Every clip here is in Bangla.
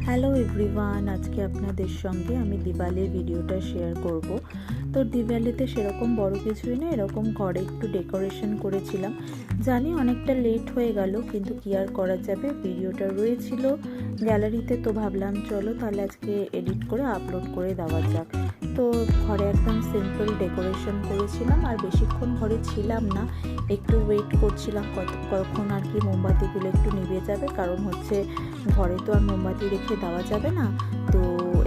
হ্যালো এভরিওয়ান, আজকে আপনাদের সঙ্গে আমি দিওয়ালির ভিডিওটা শেয়ার করব। তো দিওয়ালিতে সেরকম বড় কিছুই না, এরকম ঘরে একটু ডেকোরেশন করেছিলাম। জানি অনেকটা লেট হয়ে গেল, কিন্তু কি আর করা যাবে, ভিডিওটা রয়েছিল গ্যালারিতে, তো ভাবলাম চলো তাহলে আজকে এডিট করে আপলোড করে দেওয়া যাক। তো ঘরে একদম সিম্পল ডেকোরেশন করেছিলাম, আর বেশিক্ষণ ঘরে ছিলাম না, একটু ওয়েট করছিলাম কখন আর কি মোমবাতিগুলো একটু নিভে যাবে, কারণ হচ্ছে ঘরে তো আর মোমবাতি রেখে দেওয়া যাবে না। তো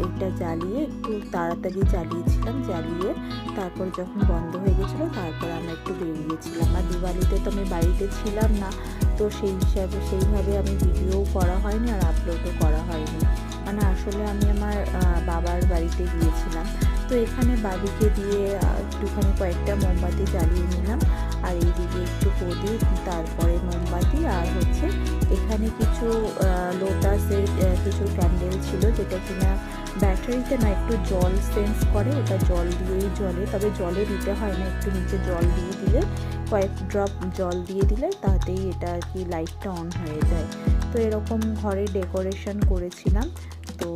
এইটা জ্বালিয়ে একটু তাড়াতাড়ি জ্বালিয়েছিলাম, জ্বালিয়ে তারপর যখন বন্ধ হয়ে গেছিলো তারপর আমরা একটু বেরিয়েছিলাম। আর দিওয়ালিতে তো আমি বাড়িতে ছিলাম না, তো সেইভাবে আমি ভিডিও করা হয়নি আর আপলোডও করা হয়নি। মানে আসলে আমি আমার বাবার বাড়িতে গিয়েছিলাম, তো এখানে বাবিকে দিয়ে একটুখানি কয়েকটা মোমবাতি জ্বালিয়ে নিলাম, আর এইদিকে একটু প্রদীপ, তারপরে মোমবাতি, আর হচ্ছে এখানে কিছু লোটাসের কিছু ক্যান্ডেল ছিল, যেটা কিনা ব্যাটারিতে না, একটু জল সেন্স করে, ওটা জল দিয়েই জ্বলে, তবে জলে দিতে হয় না, একটু নিচে জল দিয়ে দিলে, কয়েক ড্রপ জল দিয়ে দিলে তাতেই এটা আর কি লাইটটা অন হয়ে যায়। তো এরকম ঘরে ডেকোরেশন করেছিলাম। তো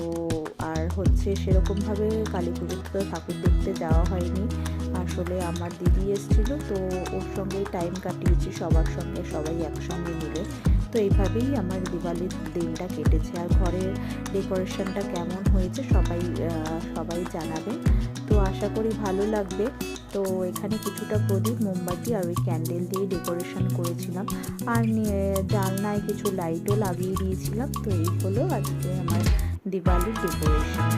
আর হচ্ছে সেরকমভাবে কালী পুজোতে ঠাকুর দেখতে যাওয়া হয়নি, আসলে আমার দিদি এসেছিলো, তো ওর সঙ্গেই টাইম কাটিয়েছি, সবার সঙ্গে সবাই একসঙ্গে মিলে। তো এইভাবেই আমার দিওয়ালির দিনটা কেটেছে। আর ঘরের ডেকোরেশনটা কেমন হয়েছে সবাই জানাবেন, তো আশা করি ভালো লাগবে। তো এখানে কিছুটা প্রদীপ, মোমবাতি আর ওই ক্যান্ডেল দিয়ে ডেকোরেশন করেছিলাম, আর জানলায় কিছু লাইটও লাগিয়ে দিয়েছিলাম। তো এই হলো আজকে আমার দিওয়ালির ডেকোরেশন।